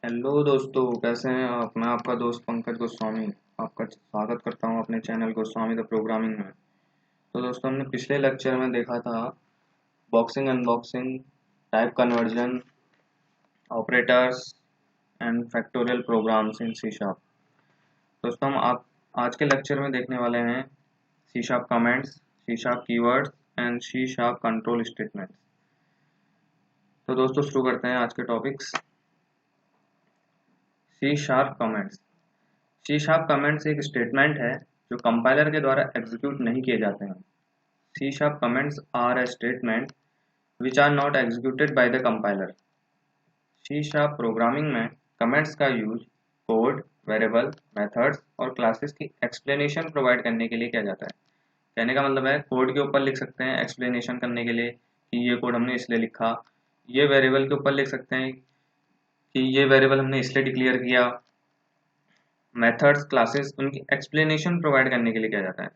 Hello दोस्तों, कैसे हैं आप। मैं आपका दोस्त पंकज गोस्वामी आपका स्वागत करता हूं अपने चैनल गोस्वामी द प्रोग्रामिंग में। तो दोस्तों, हमने पिछले लेक्चर में देखा था boxing unboxing, type conversion, operators and factorial programs in C sharp. दोस्तों, हम आप आज के लेक्चर में देखने वाले हैं C sharp comments, C sharp keywords and C sharp control statements. तो दोस्तों, शुरू करते हैं आज के topics. C sharp comments. C sharp comments एक स्टेटमेंट है जो कंपाइलर के द्वारा एग्जीक्यूट नहीं किए जाते हैं। C sharp comments are a statement which are not executed by the compiler. C sharp programming में कमेंट्स का यूज कोड, वेरिएबल, मेथड्स और क्लासेस की एक्सप्लेनेशन प्रोवाइड करने के लिए किया जाता है। कहने का मतलब है, कोड के ऊपर लिख सकते हैं एक्सप्लेनेशन करने के लिए कि ये कोड हमने इसलिए लिखा। ये वेरिएबल के ऊपर लिख सकते हैं कि ये वेरिएबल हमने इसलिए डिक्लेयर किया। मेथड्स, क्लासेस, उनकी एक्सप्लेनेशन प्रोवाइड करने के लिए किया जाता है।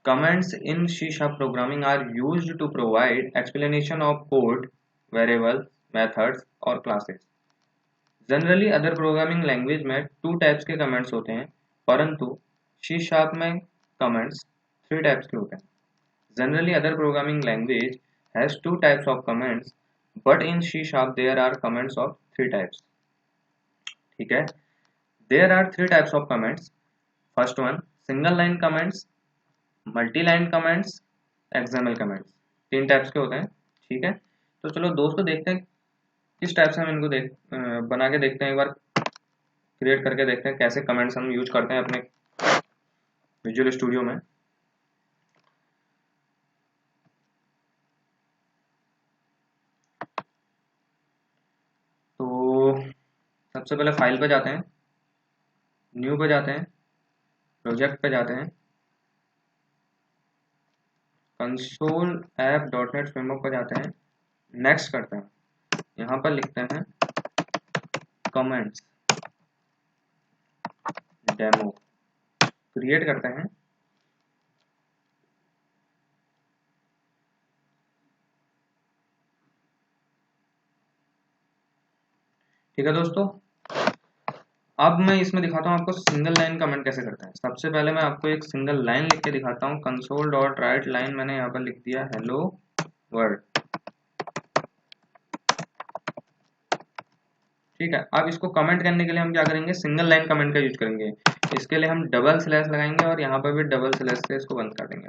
Comments in C# programming are used to provide explanation of code, variables, methods और classes. Generally other programming language में two types के comments होते हैं, परंतु C# में comments three types के होते हैं. Generally other programming language has two types of comments, but in C# there are comments of three types. ठीक है, there are three types of comments. First one, single line comments, multi line comments, XML comments. तीन types के होते हैं। ठीक है, तो चलो दोस्तों देखते हैं किस टाइप से हम इनको बना के देखते हैं। एक बार क्रिएट करके देखते हैं कैसे कमेंट्स हम यूज करते हैं अपने विजुअल स्टूडियो में। तो सबसे पहले फाइल पे जाते हैं, न्यू पे जाते हैं, प्रोजेक्ट पे जाते हैं, कंसोल ऐप .NET फ्रेमवर्क पर जाते हैं, नेक्स्ट करते हैं। यहाँ पर लिखते हैं कमेंट्स डेमो, क्रिएट करते हैं। ठीक है दोस्तों, अब मैं इसमें दिखाता हूँ आपको सिंगल लाइन कमेंट कैसे करते हैं। सबसे पहले मैं आपको एक सिंगल लाइन लिख के दिखाता हूँ। कंसोल डॉट राइट लाइन मैंने यहाँ पर लिख दिया हेलो वर्ल्ड। ठीक है, अब इसको कमेंट करने के लिए हम क्या करेंगे, सिंगल लाइन कमेंट का यूज करेंगे। इसके लिए हम डबल स्लैश लगाएंगे और यहाँ पर भी डबल स्लैश से इसको बंद कर देंगे।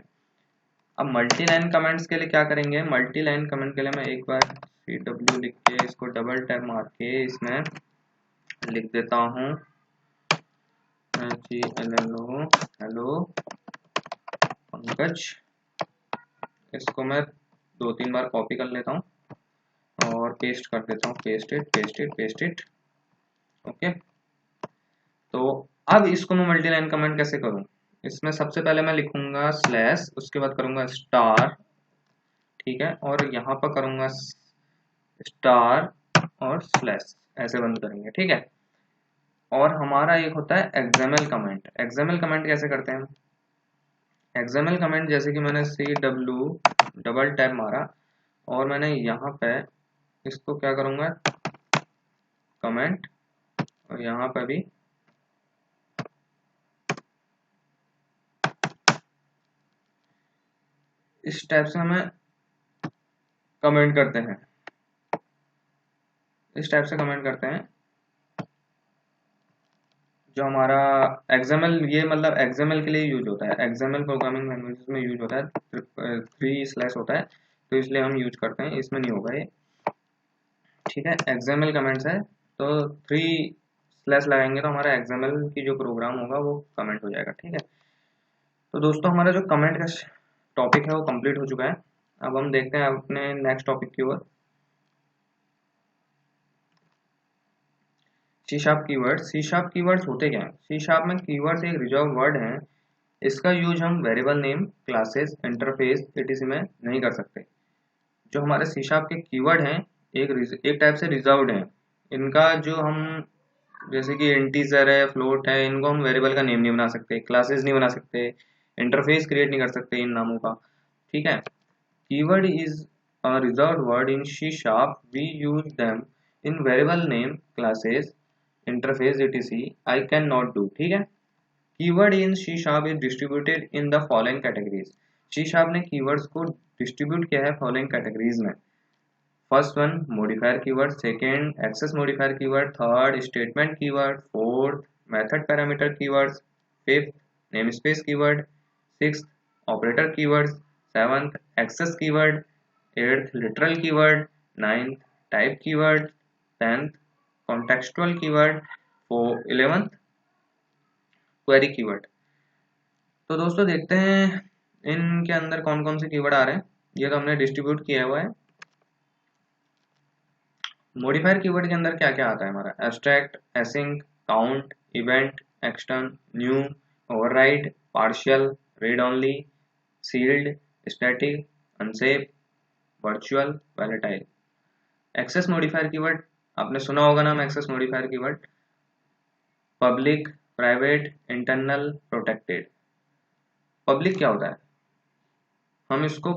अब मल्टी लाइन कमेंट्स के लिए क्या करेंगे, मल्टी लाइन कमेंट के लिए मैं एक बार CW लिख के इसको डबल टैप मार के इसमें लिख देता हूँ हेलो पंकज। इसको मैं 2-3 बार कॉपी कर लेता हूँ और पेस्ट कर देता हूँ, पेस्ट इट। ओके, तो अब इसको मैं मल्टी लाइन कमेंट कैसे करूँ। इसमें सबसे पहले मैं लिखूंगा स्लैश, उसके बाद करूंगा स्टार, ठीक है, और यहाँ पर करूंगा स्टार और स्लैश, ऐसे बंद करेंगे। ठीक है, और हमारा एक होता है एक्सएमएल कमेंट। एक्सएमएल कमेंट कैसे करते हैं, एक्सएमएल कमेंट जैसे कि मैंने CW डबल टैप मारा और मैंने यहाँ पे इसको क्या करूँगा कमेंट, और यहाँ पे भी इस टाइप से हमें कमेंट करते हैं, इस टाइप से कमेंट करते हैं। जो हमारा एक्सएमएल, ये मतलब एक्सएमएल के लिए यूज होता है, एक्सएमएल प्रोग्रामिंग लैंग्वेजेस में यूज होता है, 3 स्लैश होता है, तो इसलिए हम यूज करते हैं। इसमें नहीं होगा ये। ठीक है, एक्सएमएल कमेंट्स है तो 3 स्लैश लगाएंगे तो हमारा एक्सएमएल की जो प्रोग्राम होगा वो कमेंट हो जाएगा। ठीक है, तो दोस्तों हमारा जो कमेंट का टॉपिक है वो कंप्लीट हो चुका है। अब हम देखते हैं अपने नेक्स्ट टॉपिक की ओर। C sharp keyword. C sharp keywords होते क्या हैं, सी शार्प में कीवर्ड्स एक रिजर्व वर्ड है। इसका यूज हम variable name, classes, interface etc में नहीं कर सकते। जो हमारे सी शार्प के कीवर्ड हैं एक टाइप से रिजर्व्ड हैं। इनका जो हम जैसे कि इंटीजर है, फ्लोट है, इनको हम वेरिएबल का नेम नहीं बना सकते, क्लासेस नहीं बना सकते, इंटरफेस क्रिएट नहीं कर सकते इन नामों का। ठीक है, keyword is a reserved word in C#. We use them in variable name classes interface etc I can not do. ठीक है, keyword in C sharp is distributed in the following categories. C sharp ने keywords को distribute किया है following categories में। First one modifier keyword, second access modifier keyword, third statement keyword, fourth method parameter keywords, fifth namespace keyword, sixth operator keywords, seventh access keyword, eighth literal keyword, ninth type keyword, tenth contextual keyword, 11th query keyword. तो दोस्तों देखते हैं इनके अंदर कौन कौन से keyword आ रहे हैं। ये तो हमने डिस्ट्रीब्यूट किया हुआ है। मॉडिफायर कीवर्ड के अंदर क्या क्या आता है हमारा, abstract, async, count, event, extern, new, override, partial, read only, sealed, static, unsafe, virtual, volatile. Access modifier keyword आपने सुना होगा नाम access modifier keyword, public, private, internal, protected. Public क्या होता है, हम इसको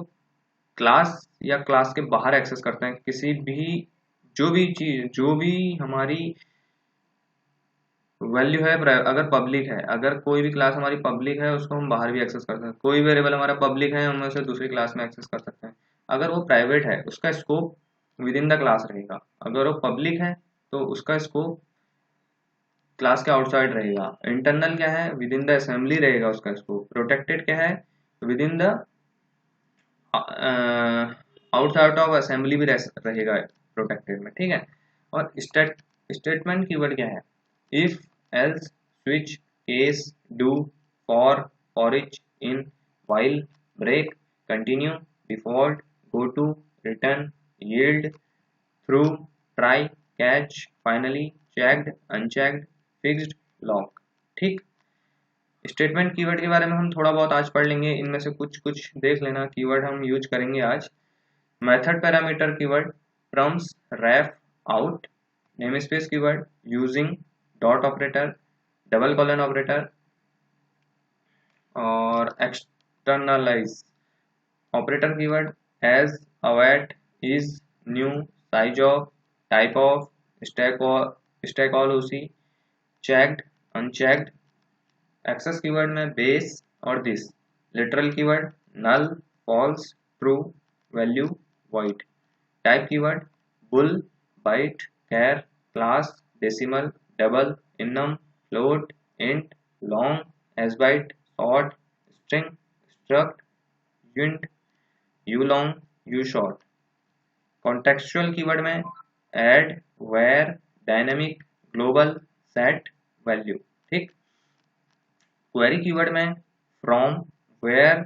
क्लास या क्लास के बाहर एक्सेस करते हैं। किसी भी जो भी चीज, जो भी हमारी वैल्यू है, अगर पब्लिक है, अगर कोई भी क्लास हमारी पब्लिक है उसको हम बाहर भी एक्सेस कर सकते हैं। कोई वेरिएबल हमारा पब्लिक है हम उसे दूसरी क्लास में एक्सेस कर सकते हैं। अगर वो प्राइवेट है उसका scope with in the class रहेगा, अगर वो पब्लिक है तो उसका स्कोप क्लास के आउटसाइड रहेगा। इंटरनल क्या है, विद इन द असेंबली रहेगा उसका स्कोप। प्रोटेक्टेड क्या है, with in the outside of assembly भी रहेगा प्रोटेक्टेड में। ठीक है, और स्टेटमेंट कीवर्ड क्या है, if, else, switch, case, do, for each, in, while, break, continue, default, go to, return, yield, throw, try, catch, finally, checked, unchecked, fixed, lock. ठीक, statement keyword के बारे में हम थोड़ा बहुत आज पढ़ लेंगे, इनमें से कुछ कुछ देख लेना कीवर्ड हम यूज करेंगे आज। Method parameter keyword, params, ref, out, namespace keyword, using, dot operator, double colon operator और externalize operator keyword, as, await, is, new, sizeof, typeof, stackalloc उसी, चेक्ड, अनचेक्ड। एक्सेस कीवर्ड में base और this. Literal keyword, null, false, true, value, void. Type keyword, bool, byte, char, class, decimal, double, enum, float, int, long, sbyte, short, string, struct, uint, ulong, you short. Contextual keyword में add, where, dynamic, global, set, value. ठीक, query keyword में from, where,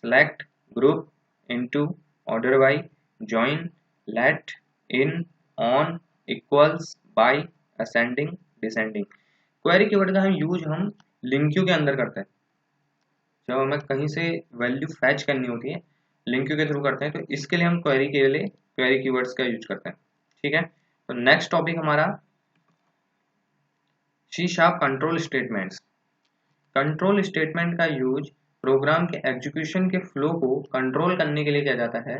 select, group, into, order by, join, let, in, on, equals, by, ascending, descending. Query keyword का हम link Q के अंदर करते हैं। जब हमें कहीं से वैल्यू फैच करनी होती है लिंक क्यू के थ्रू करते हैं, तो इसके लिए हम क्वेरी के लिए क्वेरी कीवर्ड्स का यूज करते हैं। ठीक है, तो नेक्स्ट टॉपिक हमारा C sharp control statements. Control statement का यूज प्रोग्राम के एग्जीक्यूशन के फ्लो को कंट्रोल करने के लिए किया जाता है।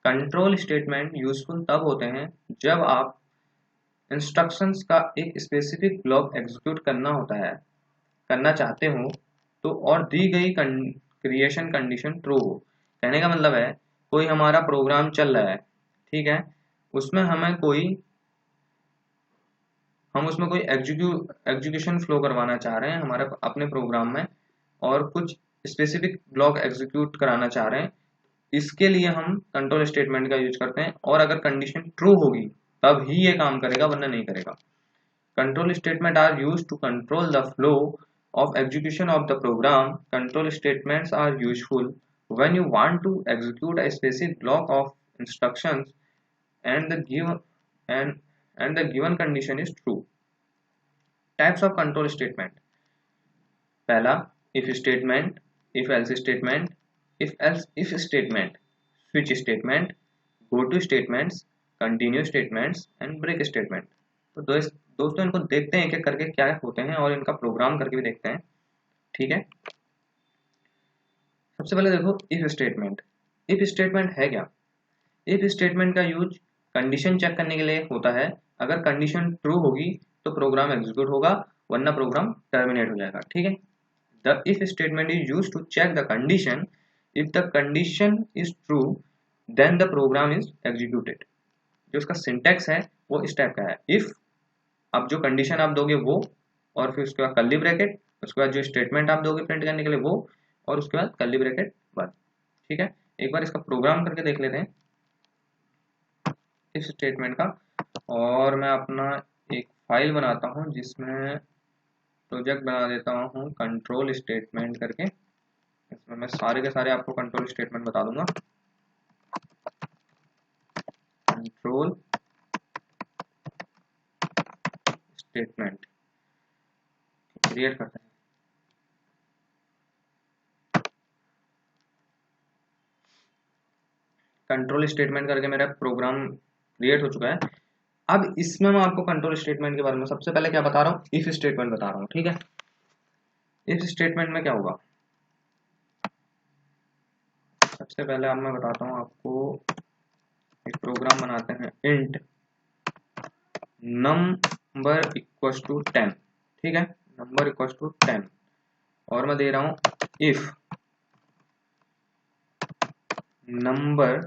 कंट्रोल स्टेटमेंट यूजफुल तब होते हैं जब आप इंस्ट्रक्शंस का एक स्पेसिफिक ब्लॉक एग्जीक्यूट करना चाहते हो तो और दी गई क्रिएशन कंडीशन ट्रू हो। कहने का मतलब है कोई हमारा प्रोग्राम चल रहा है, ठीक है, उसमें हम उसमें कोई एग्जीक्यूशन फ्लो करवाना चाह रहे हैं हमारे अपने प्रोग्राम में और कुछ स्पेसिफिक ब्लॉक एग्जीक्यूट कराना चाह रहे हैं, इसके लिए हम कंट्रोल स्टेटमेंट का यूज करते हैं। और अगर कंडीशन ट्रू होगी तब ही ये काम करेगा, वरना नहीं करेगा। Control statement are used to control the flow of execution of the program. Control statements are useful when you want to execute a specific block of instructions and the given condition is true. Types of control statement. पहला if statement, if else statement, if statement, switch statement, go to statements, continue statements and break statement. तो दोस्तों इनको देखते हैं एक-एक करके क्या होते हैं और इनका प्रोग्राम करके भी देखते हैं। ठीक है, सबसे पहले देखो इफ स्टेटमेंट। इफ स्टेटमेंट है क्या? इफ स्टेटमेंट का यूज कंडीशन चेक करने के लिए होता है। अगर कंडीशन ट्रू होगी तो प्रोग्राम एग्जीक्यूट होगा, वरना प्रोग्राम टर्मिनेट हो जाएगा। ठीक है, the if statement is used to check the condition, if the condition is true then the program is executed. जो उसका सिंटेक्स है वो इस टाइप का है, इफ, अब जो कंडीशन आप दोगे वो, और फिर उसके बाद कर्ली ब्रैकेट, उसके बाद जो स्टेटमेंट आप दोगे प्रिंट करने के लिए वो, और उसके बाद कर्ली ब्रैकेट बंद। ठीक है, एक बार इसका प्रोग्राम करके देख लेते हैं इस स्टेटमेंट का, और मैं अपना एक फाइल बनाता हूँ जिसमें प्रोजेक्ट बना देता हूँ कंट्रोल स्टेटमेंट करके। इसमें मैं सारे के सारे आपको कंट्रोल स्टेटमेंट बता दूंगा। कंट्रोल स्टेटमेंट क्रिएट करते हैं। कंट्रोल स्टेटमेंट करके मेरा प्रोग्राम क्रिएट हो चुका है। अब इसमें मैं आपको कंट्रोल स्टेटमेंट के बारे में सबसे पहले क्या बता रहा हूँ, इफ स्टेटमेंट बता रहा हूँ। ठीक है, इफ स्टेटमेंट में क्या होगा, सबसे पहले अब मैं बताता हूँ आपको। एक प्रोग्राम बनाते हैं, इंट नंबर इक्वल्स टू 10। ठीक है, नंबर इक्वल्स टू 10, और मैं दे रहा हूँ इफ नंबर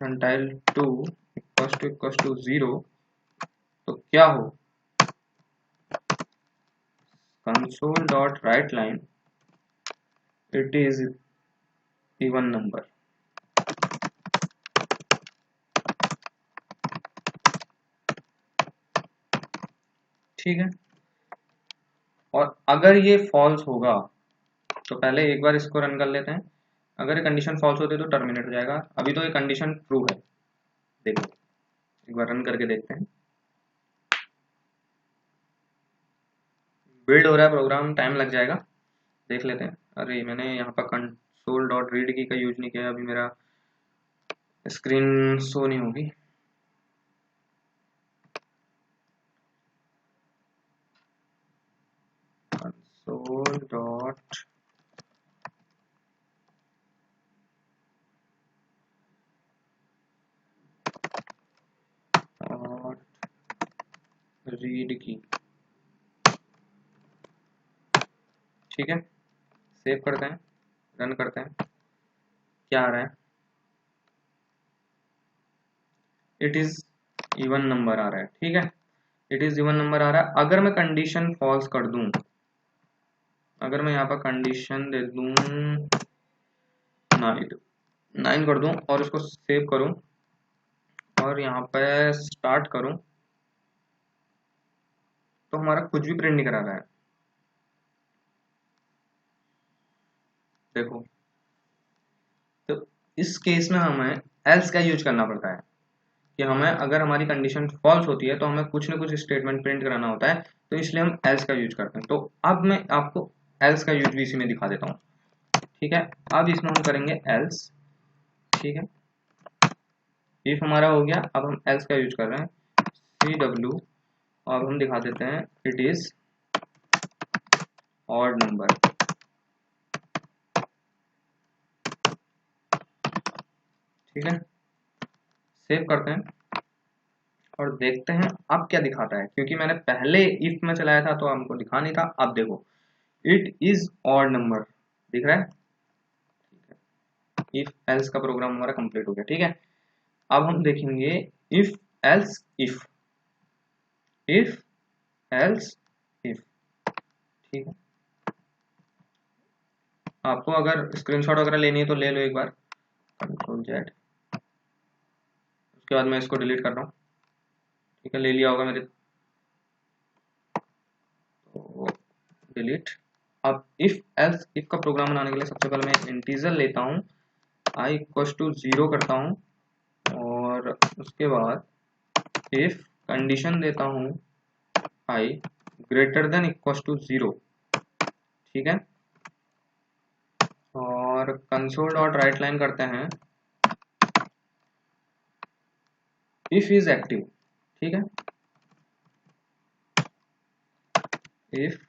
फ्रंटाइल 2 इक्वल्स टू 0, तो क्या हो, console dot write line it is even number. ठीक है, और अगर ये फॉल्स होगा तो पहले एक बार इसको रन कर लेते हैं। अगर ये कंडीशन फॉल्स होती है तो टर्मिनेट हो जाएगा। अभी तो ये कंडीशन ट्रू है, देखो एक बार रन करके देखते हैं। बिल्ड हो रहा है प्रोग्राम, टाइम लग जाएगा, देख लेते हैं। अरे मैंने यहाँ पर कंसोल डॉट रीड की का यूज नहीं किया, अभी मेरा स्क्रीन शो नहीं होगी। कंसोल डॉट रीड की, ठीक है, सेव करते हैं, रन करते हैं। क्या आ रहा है, इट इज इवन नंबर आ रहा है। ठीक है, इट इज इवन नंबर आ रहा है। अगर मैं कंडीशन फॉल्स कर दूं, अगर मैं यहाँ पर कंडीशन दे दूं 9 कर दूं और उसको सेव करूं और यहाँ पे स्टार्ट करूं, तो हमारा कुछ भी प्रिंट नहीं करा रहा है। देखो, तो इस केस में हमें एल्स का यूज करना पड़ता है कि हमें अगर हमारी कंडीशन फॉल्स होती है तो हमें कुछ ना कुछ स्टेटमेंट प्रिंट कराना होता है, तो इसलिए हम एल्स का यूज करते हैं। तो अब मैं आपको एल्स का यूज भी इसी में दिखा देता हूँ। ठीक है, अब इसमें हम करेंगे एल्स। ठीक है, इफ हमारा हो गया, अब हम एल्स का यूज कर रहे हैं, CW, अब हम दिखा देते हैं इट इज ऑड नंबर। ठीक है, सेव करते हैं और देखते हैं अब क्या दिखाता है, क्योंकि मैंने पहले इफ में चलाया था तो हमको दिखा नहीं था। अब देखो, इट इज ऑड नंबर दिख रहा है। ठीक है, इफ एल्स का प्रोग्राम हमारा कंप्लीट हो गया। ठीक है, अब हम देखेंगे if else if, if else if. ठीक है, आपको अगर स्क्रीनशॉट वगैरह लेनी है तो ले लो एक बार, Ctrl Z। उसके बाद मैं इसको डिलीट कर रहा हूँ। ठीक है, ले लिया होगा मेरे, तो डिलीट। अब इफ एल्स इफ का प्रोग्राम बनाने के लिए सबसे पहले मैं इंटीजर लेता हूँ, i इक्वल्स टू 0 करता हूँ, और उसके बाद इफ कंडीशन देता हूँ i greater than equals to 0। ठीक है, और कंसोल डॉट राइट लाइन करते हैं इफ इज एक्टिव। ठीक है, इफ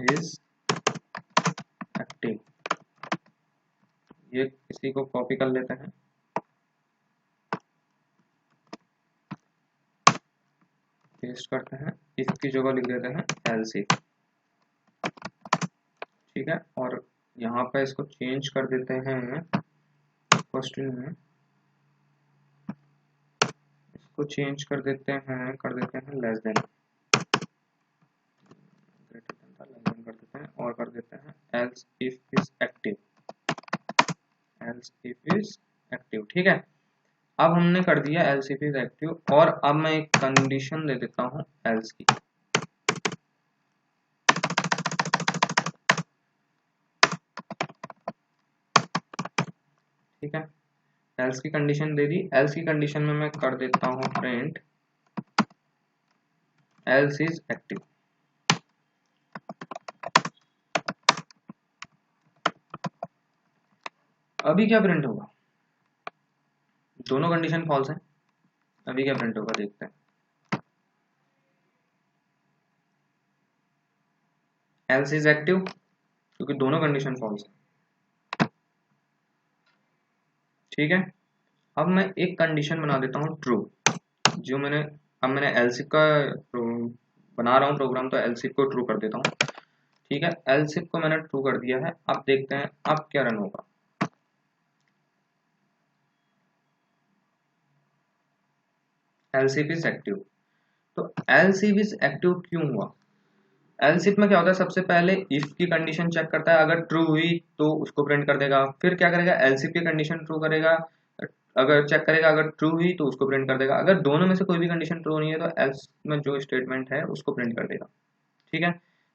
इज एक्टिव, ये इसी को कॉपी कर लेते हैं। पेस्ट करते हैं, इफ की जगह लिख देते हैं एल्स इफ, ठीक है। और यहाँ पे इसको चेंज कर देते हैं, क्वेश्चन में इसको चेंज कर देते हैं लेस देन, ग्रेटर देन था, लेस देन कर देते हैं, और कर देते हैं else if is active, else if is active, ठीक है। अब हमने कर दिया एल्स इफ इज एक्टिव, और अब मैं एक कंडीशन दे देता हूँ एल्स की, ठीक है। एल्स की कंडीशन दे दी, एल्स की कंडीशन में मैं कर देता हूँ प्रिंट एल्स इज एक्टिव। अभी क्या प्रिंट होगा, दोनों कंडीशन फॉल्स है, अभी क्या प्रिंट होगा देखते हैं। एल्स इज एक्टिव, क्योंकि दोनों कंडीशन फॉल्स है, ठीक है। अब मैं एक कंडीशन बना देता हूँ ट्रू, जो मैंने एल्सिफ का बना रहा हूँ प्रोग्राम, तो एल्सिफ को ट्रू कर देता हूँ, ठीक है। एल्सिफ को मैंने ट्रू कर दिया है। अब देखते हैं अब क्या रन होगा। एल्सिफ इज एक्टिव, तो एल्सिफ इज एक्टिव क्यों हुआ? एल्सिफ में क्या होता है, सबसे पहले इफ की कंडीशन चेक करता है, अगर ट्रू हुई तो उसको प्रिंट कर देगा, फिर क्या करेगा, एल्सिफ की कंडीशन ट्रू करेगा, अगर चेक करेगा, अगर ट्रू हुई तो उसको प्रिंट कर देगा, अगर दोनों में से कोई भी कंडीशन ट्रू नहीं है तो एल्स में जो स्टेटमेंट है उसको प्रिंट कर देगा, ठीक है।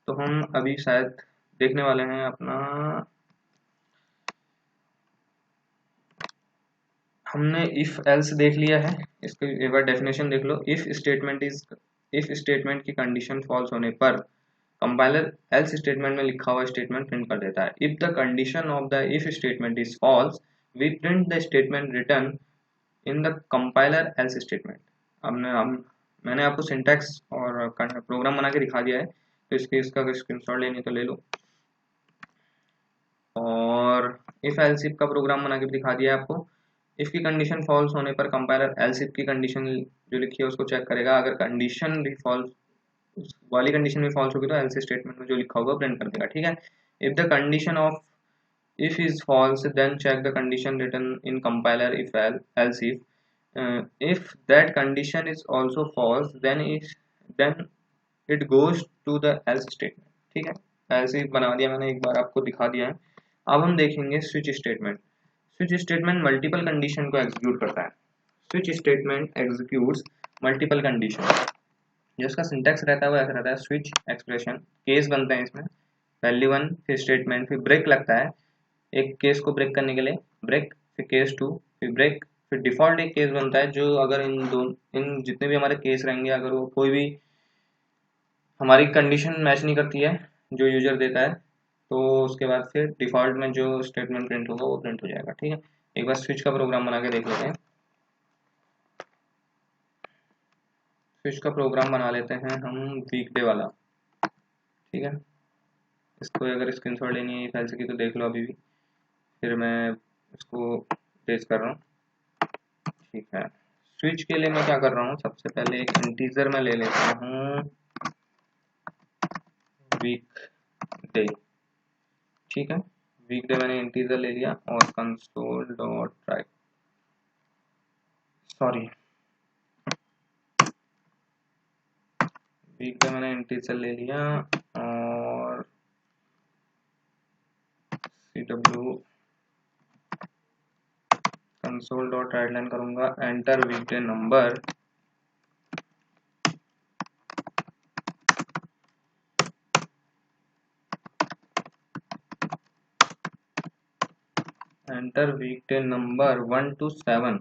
तो हम अभी शायद देखने वाले हैं अपना, हमने इफ एल्स देख लिया है, इसको एक बार डेफिनेशन देख लो। इफ स्टेटमेंट की कंडीशन फॉल्स होने पर कंपाइलर एल्स स्टेटमेंट में लिखा हुआ स्टेटमेंट प्रिंट कर देता है। If the condition of the if statement is false, we print the statement return in the compiler else statement. मैंने आपको सिंटैक्स और प्रोग्राम बना के दिखा दिया है, तो इसका अगर स्क्रीनशॉट लेनी तो ले लो, और इफ एल्स इफ का प्रोग्राम बना के भी दिखा दिया है आपको। इफ की कंडीशन फॉल्स होने पर कंपाइलर एल्स इफ की कंडीशन जो लिखी है उसको चेक करेगा, अगर कंडीशन भी फॉल्स वाली कंडीशन भी फॉल्स होगी तो एल्स स्टेटमेंट में जो लिखा होगा प्रिंट कर देगा, ठीक है। If the condition of if is false, then check the condition written in compiler else if that condition is also false, then it goes to the else statement, ठीक है। else if बना दिया मैंने, एक बार आपको दिखा दिया है। अब हम देखेंगे switch statement. Switch statement multiple condition को एग्जीक्यूट करता है। Switch statement executes multiple condition. जो इसका सिंटैक्स रहता है वो ऐसा रहता है, स्विच एक्सप्रेशन केस बनते हैं इसमें, वैल्यू 1 फिर स्टेटमेंट फिर ब्रेक लगता है, एक केस को ब्रेक करने के लिए ब्रेक, फिर केस 2 फिर ब्रेक, फिर डिफॉल्ट एक केस बनता है, जो अगर इन जितने भी हमारे केस रहेंगे, अगर वो कोई भी हमारी कंडीशन मैच नहीं करती है जो यूजर देता है, तो उसके बाद फिर डिफॉल्ट में जो स्टेटमेंट प्रिंट होगा वो प्रिंट हो जाएगा, ठीक है। एक बार स्विच का प्रोग्राम बना के देख लेते हैं। स्विच का प्रोग्राम बना लेते हैं हम वीकडे वाला, ठीक है। इसको अगर स्क्रीनशॉट लेनी है फाइल से की तो देख लो अभी भी, फिर मैं इसको पेस्ट कर रहा हूँ, ठीक है। स्विच के लिए मैं क्या कर रहा हूँ, सबसे पहले एक इंटीजर में ले लेता हूँ वीकडे, ठीक है। वीकडे मैंने इंटीजर ले लिया और console dot write, sorry weekday मैंने इंटीजर ले लिया और cw console dot write line करूंगा, enter weekday number, enter weekday number 1 to 7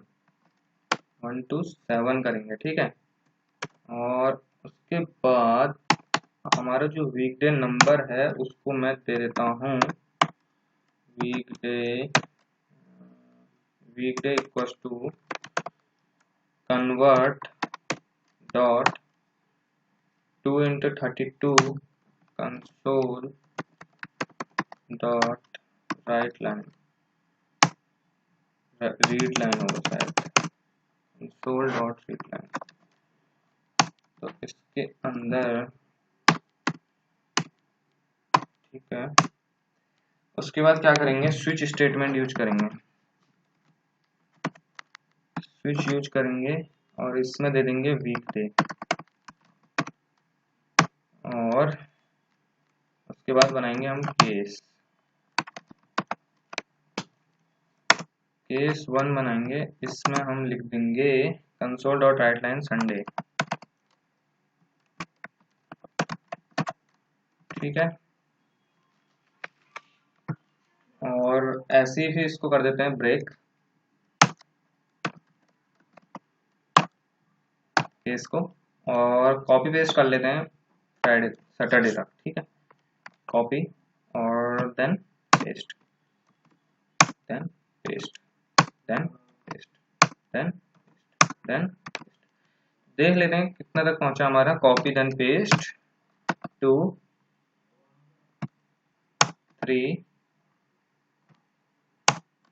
करेंगे, ठीक है। और उसके बाद हमारा जो वीकडे नंबर है उसको मैं दे देता हूँ weekday equals to convert dot 2 into 32 console dot write line, read line होगा शायद, कंसोल डॉट रीड लाइन। तो इसके अंदर ठीक है, उसके बाद क्या करेंगे, स्विच स्टेटमेंट यूज करेंगे, स्विच यूज करेंगे और इसमें दे देंगे वीकडे, और उसके बाद बनाएंगे हम केस 1 बनाएंगे, इसमें हम लिख देंगे console dot write line Sunday, ठीक है। और ऐसे ही फिर इसको कर देते हैं ब्रेक केस को, और कॉपी पेस्ट कर लेते हैं फ्राइडे सैटरडे तक, ठीक है। कॉपी और then paste, then paste, then paste, then देख लेते हैं कितना तक पहुंचा हमारा, कॉपी देन पेस्ट 2 3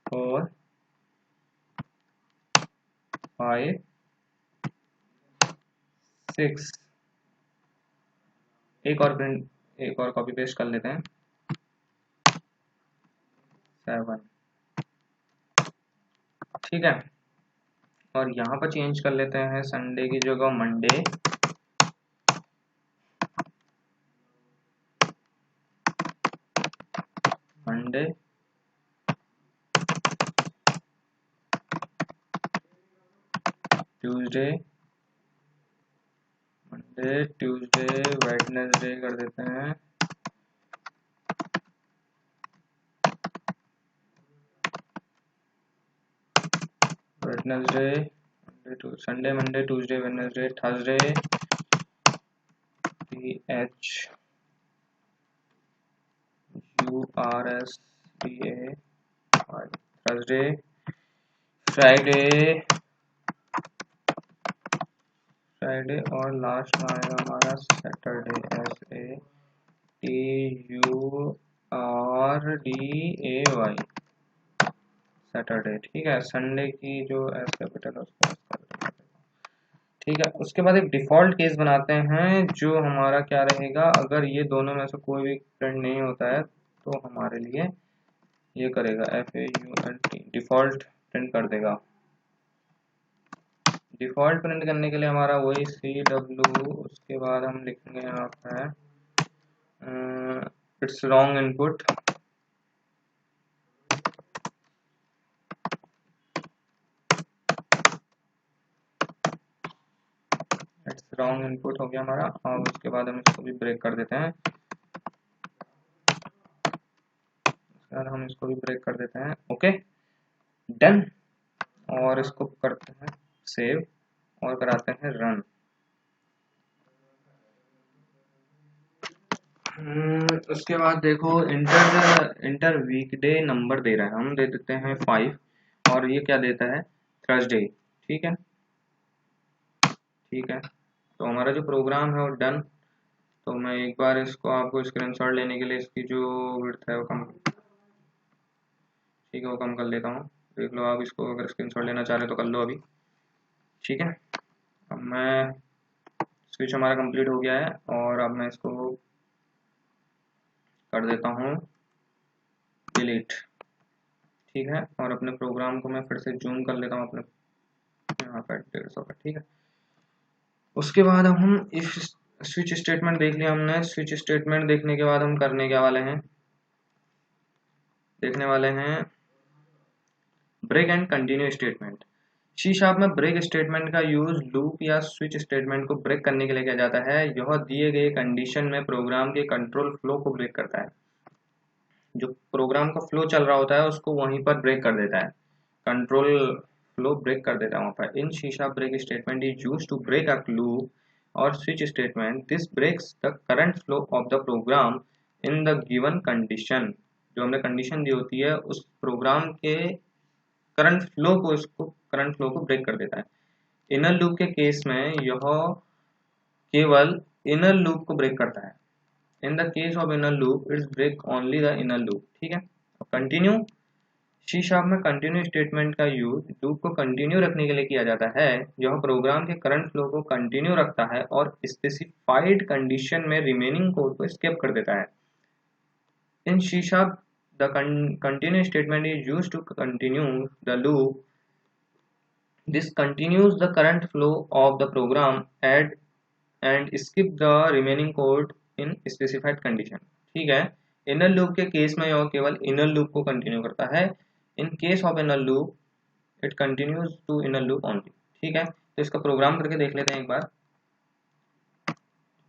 4 5 6, एक और कॉपी पेस्ट कर लेते हैं 7, ठीक है। और यहाँ पर चेंज कर लेते हैं संडे की जगह Monday, Monday Tuesday, Monday Tuesday Wednesday कर देते हैं, Wednesday Sunday Monday Tuesday Wednesday Thursday THURSDAY Thursday, Friday और लास्ट में आएगा हमारा सैटरडे SATURDAY सैटरडे, ठीक है। संडे की जो एस कैपिटल है उसको एस कैपिटल, ठीक है। उसके बाद एक डिफॉल्ट केस बनाते हैं जो हमारा क्या रहेगा, अगर ये दोनों में से कोई भी प्रिंट नहीं होता है तो हमारे लिए ये करेगा FAULT, डिफॉल्ट प्रिंट कर देगा। डिफॉल्ट प्रिंट करने के लिए हमारा वही CW, उसके बाद हम लिखेंगे यहाँ पे it's wrong input, wrong input हो गया हमारा। और उसके बाद हम इसको भी ब्रेक कर देते हैं, उसके बाद हम इसको भी ब्रेक कर देते हैं, ओके डन। और इसको करते हैं सेव और कराते हैं रन। उसके बाद देखो इंटर वीकडे नंबर दे रहा है, हम दे देते हैं 5, और ये क्या देता है थर्सडे, ठीक है, ठीक है। तो हमारा जो प्रोग्राम है वो डन। तो मैं एक बार इसको आपको स्क्रीनशॉट लेने के लिए इसकी जो विड्थ है वो कम, ठीक है, वो कम कर लेता हूँ, देख लो आप इसको, अगर स्क्रीनशॉट लेना चाह रहे तो कर लो अभी, ठीक है। अब मैं स्विच हमारा कंप्लीट हो गया है, और अब मैं इसको कर देता हूँ डिलीट, ठीक है। और अपने प्रोग्राम को मैं फिर से जूम कर लेता हूँ अपने यहाँ पर 150 का, ठीक है। उसके बाद अब हम इफ स्विच स्टेटमेंट देख लिया हमने, स्विच स्टेटमेंट देखने के बाद हम करने क्या वाले हैं, देखने वाले हैं break and continue statement. C sharp में ब्रेक स्टेटमेंट का यूज लूप या स्विच स्टेटमेंट को ब्रेक करने के लिए किया जाता है। यह दिए गए कंडीशन में प्रोग्राम के कंट्रोल फ्लो को ब्रेक करता है, जो प्रोग्राम का फ्लो चल रहा होता है उसको वहीं पर ब्रेक कर देता है, कंट्रोल फ्लो ब्रेक कर देता है वहाँ पर। In C sharp break statement is used to break a loop और switch statement, this breaks the current flow of the program in the given condition. जो हमने कंडीशन दी होती है उस प्रोग्राम के करंट फ्लो को, इसको करंट फ्लो को ब्रेक कर देता है। इनर लूप के केस में यह केवल इनर लूप को ब्रेक करता है। In the case of inner loop it's break only the inner loop, ठीक है। कंटिन्यू सी शार्प में कंटिन्यू स्टेटमेंट का यूज लूप को कंटिन्यू रखने के लिए किया जाता है। यह प्रोग्राम के करंट फ्लो को कंटिन्यू रखता है और स्पेसिफाइड कंडीशन में रिमेनिंग कोड को स्किप कर देता है। In C sharp the continue statement is used to continue the loop. This continues the current flow of the program and skip the remaining code in specified condition। ठीक है, inner loop के case में यह केवल inner loop को continue करता है। In case of inner loop it continues to inner loop only. ठीक है, तो इसका प्रोग्राम करके देख लेते हैं एक बार।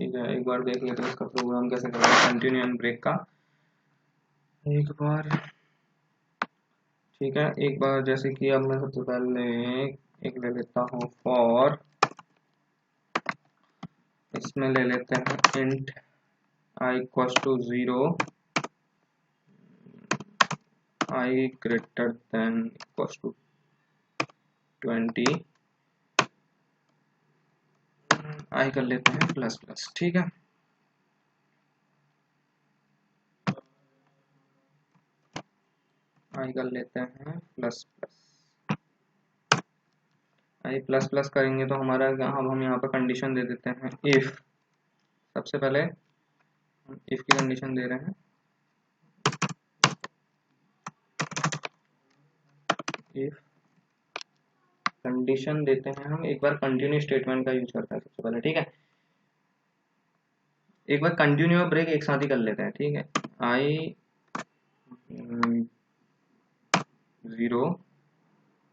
ठीक है, एक बार देख लेते हैं इसका प्रोग्राम कैसे करना है कंटिन्यू एंड ब्रेक का एक बार। ठीक है, एक बार जैसे कि अब मैं सबसे पहले एक ले लेता हूँ फॉर, इसमें ले लेते हैं int I equals to 0, I greater than equals to 20, I कर लेते हैं प्लस प्लस। ठीक है, आई कर लेते हैं प्लस प्लस। आई प्लस प्लस करेंगे तो हमारा अब हम यहाँ पर कंडीशन दे देते हैं इफ। सबसे पहले हम इफ की कंडीशन दे रहे हैं, इफ कंडीशन देते हैं हम एक बार कंटिन्यू स्टेटमेंट का यूज करते हैं सबसे पहले। ठीक है, एक बार कंटिन्यू और ब्रेक एक साथ ही कर लेते हैं। ठीक है, आई 0,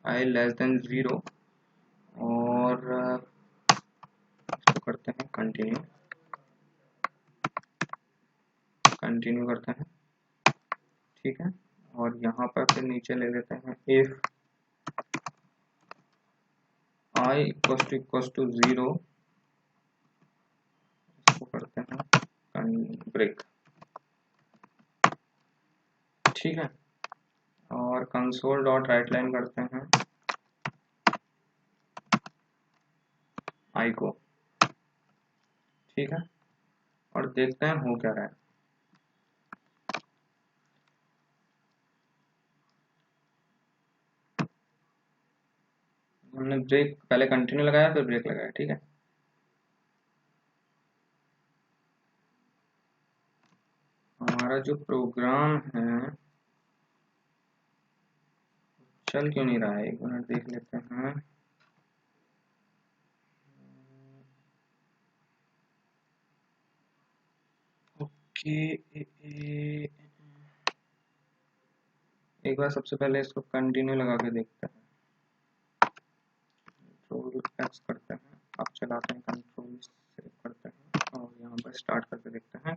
आई लेस देन 0 और इसको करते हैं कंटिन्यू, कंटिन्यू करते हैं। ठीक है, और यहाँ पर फिर नीचे ले लेते हैं इफ आई इक्वल्स टू 0, इसको करते हैं ब्रेक। ठीक है, और कंसोल डॉट राइट लाइन करते हैं आई को। ठीक है, और देखते हैं हो क्या रहा है। हमने ब्रेक पहले कंटिन्यू लगाया फिर ब्रेक लगाया। ठीक है, हमारा जो प्रोग्राम है चल क्यों नहीं रहा है, एक मिनट देख लेते हैं। ओके, एक बार सबसे पहले इसको कंटिन्यू लगा के देखते हैं। कंट्रोल एक्स करते हैं, अब चलाते हैं, कंट्रोल सेव करते हैं और यहाँ पर स्टार्ट करके देखते हैं।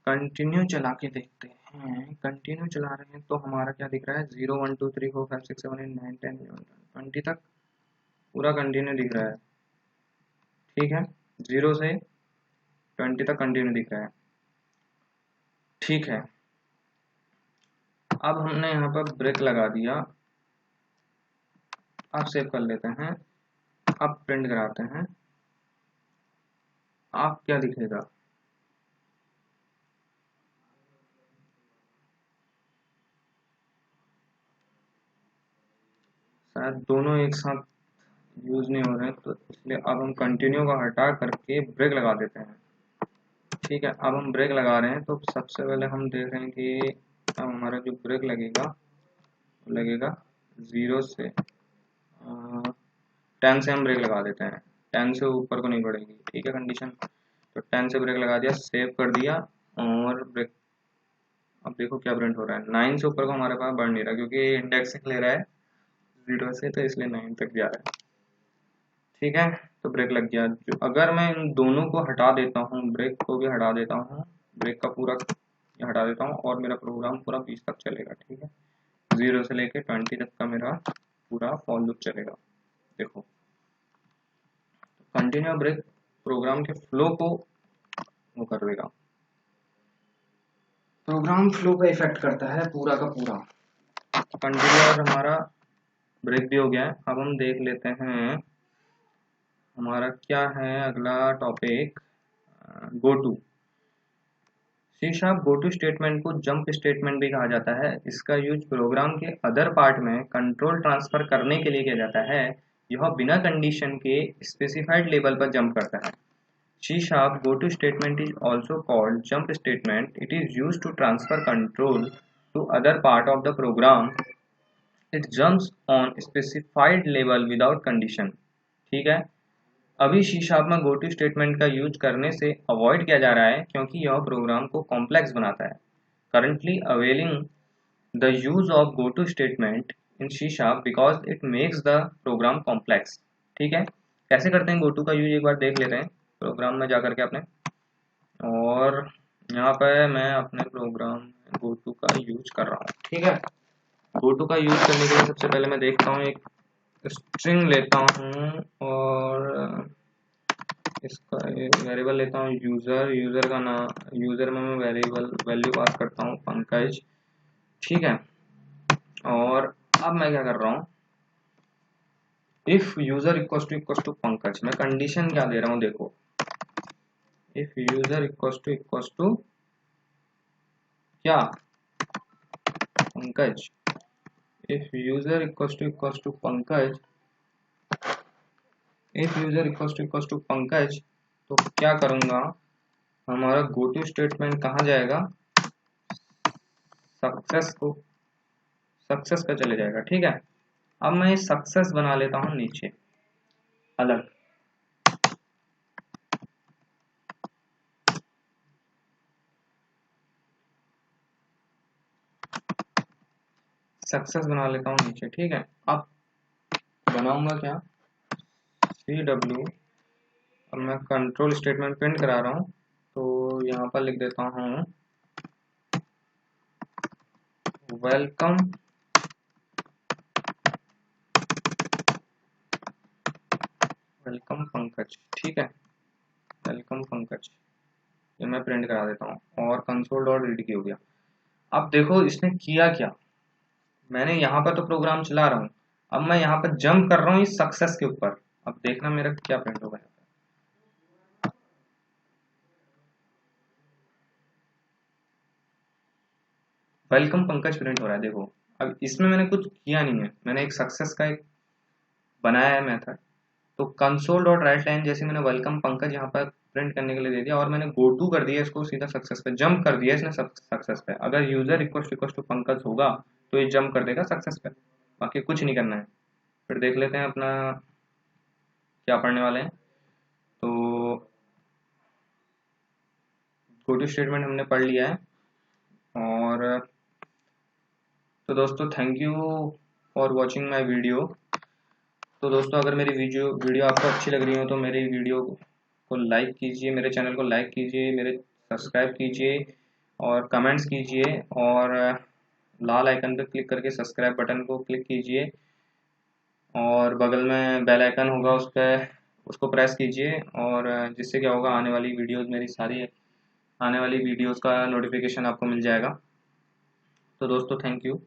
कंटिन्यू चला के देखते हैं, कंटिन्यू चला रहे हैं तो हमारा क्या दिख रहा है 0 1 2 3 4 5 6 7 8 9 10 11 20 तक पूरा कंटिन्यू दिख रहा है। ठीक है, 0 से 20 तक कंटिन्यू दिख रहा है। ठीक है, अब हमने यहाँ पर ब्रेक लगा दिया। अब सेव कर लेते हैं, अब प्रिंट कराते हैं। अब क्या दिखेगा, शायद दोनों एक साथ यूज नहीं हो रहे हैं तो इसलिए अब हम कंटिन्यू को हटा करके ब्रेक लगा देते हैं। ठीक है, अब हम ब्रेक लगा रहे हैं तो सबसे पहले हम देख रहे हैं कि अब हमारा जो ब्रेक लगेगा 0 से 10 से हम ब्रेक लगा देते हैं, 10 से ऊपर को नहीं बढ़ेगी। ठीक है, कंडीशन तो 10 से ब्रेक लगा दिया, सेव कर दिया और ब्रेक। अब देखो क्या प्रिंट हो रहा है, 9 से ऊपर को हमारे पास बढ़ नहीं रहा क्योंकि इंडेक्सिंग ले रहा है 0 से, तो इसलिए 9 तक जा रहा है। ठीक है, तो ब्रेक लग गया। जो अगर मैं इन दोनों को हटा देता हूँ, ब्रेक को भी हटा देता हूँ, ब्रेक का पूरा हटा देता हूँ और मेरा प्रोग्राम पूरा 20 तक चलेगा। ठीक है, 0 से लेके 20 तक का मेरा पूरा फॉर लूप चलेगा। देखो, कंटिन्यू ब्रेक प्रोग्राम के फ्लो को वो कर देगा, प्रोग्राम फ्लो का इफेक्ट करता है पूरा का पूरा। कंटिन्यू और हमारा ब्रेक भी हो गया है। अब हम देख लेते हैं हमारा क्या है अगला topic, go to. C sharp go to statement को जंप स्टेटमेंट भी कहा जाता है। इसका यूज प्रोग्राम के अदर पार्ट में कंट्रोल ट्रांसफर करने के लिए किया जाता है। यह बिना कंडीशन के स्पेसिफाइड लेवल पर जंप करता है। C sharp go to statement is also called jump statement. It is use to transfer control to other part of the program. It jumps on specified level without condition. ठीक है, अभी C sharp में go to statement का use करने से avoid किया जा रहा है क्योंकि यह प्रोग्राम को कॉम्प्लेक्स बनाता है। Currently availing the use of go to statement in C sharp because it makes the program complex. ठीक है, कैसे करते हैं गो टू का यूज एक बार देख लेते हैं प्रोग्राम में जाकर के अपने। और यहाँ पे मैं अपने प्रोग्राम में गो टू का यूज कर रहा हूँ। ठीक है, गो टू का यूज करने के लिए सबसे पहले मैं देखता हूँ, एक स्ट्रिंग लेता हूँ और इसका वेरिएबल लेता हूँ यूजर। यूजर का नाम, यूजर में मैं वेरिएबल वैल्यू पास करता हूँ पंकज। ठीक है, और अब मैं क्या कर रहा हूँ, if user equal to Pankaj, मैं कंडीशन क्या दे रहा हूँ देखो, इफ यूजर इक्वल टू क्या Pankaj, if user equal to Pankaj, if user equal to Pankaj, तो क्या करूंगा, हमारा गो टू स्टेटमेंट कहाँ जाएगा, सक्सेस पे चले जाएगा। ठीक है, अब मैं सक्सेस बना लेता हूँ नीचे अलग। सक्सेस बना लेता हूँ नीचे। ठीक है, अब बनाऊंगा क्या, CW, अब मैं कंट्रोल स्टेटमेंट प्रिंट करा रहा हूँ तो यहाँ पर लिख देता हूँ वेलकम पंकज। ठीक है, वेलकम पंकज, ये मैं प्रिंट करा देता हूँ और कंसोल डॉट रीड की हो गया। अब देखो इसने किया क्या, मैंने यहाँ पर तो प्रोग्राम चला रहा हूँ, अब मैं यहाँ पर जंप कर रहा हूँ इस सक्सेस के ऊपर। अब देखना मेरा क्या प्रिंट होगा, वेलकम पंकज प्रिंट हो रहा है देखो। अब इसमें मैंने कुछ किया नहीं है, मैंने एक सक्सेस का एक बनाया है मेथड। तो कंसोल डॉट राइट लाइन जैसे मैंने वेलकम पंकज यहाँ पर प्रिंट करने के लिए दे दिया और मैंने गो टू कर दिया इसको, सीधा सक्सेस पे जंप कर दिया इसने सक्सेस पे। अगर यूजर इक्वल टू पंकज होगा तो ये जंप कर देगा सक्सेस पे, बाकी कुछ नहीं करना है। फिर देख लेते हैं अपना क्या पढ़ने वाले हैं। तो गो टू स्टेटमेंट हमने पढ़ लिया है। और तो दोस्तों thank you for watching my video. तो दोस्तों अगर मेरी वीडियो आपको अच्छी लग रही हो तो मेरी वीडियो को लाइक कीजिए, मेरे चैनल को लाइक कीजिए, मेरे सब्सक्राइब कीजिए और कमेंट्स कीजिए, और लाल आइकन पर क्लिक करके सब्सक्राइब बटन को क्लिक कीजिए और बगल में बेल आइकन होगा उस पर, उसको प्रेस कीजिए। और जिससे क्या होगा, आने वाली वीडियोस, मेरी सारी आने वाली वीडियोस का नोटिफिकेशन आपको मिल जाएगा। तो दोस्तों थैंक यू,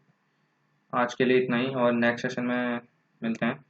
आज के लिए इतना ही और नेक्स्ट सेशन में मिलते हैं।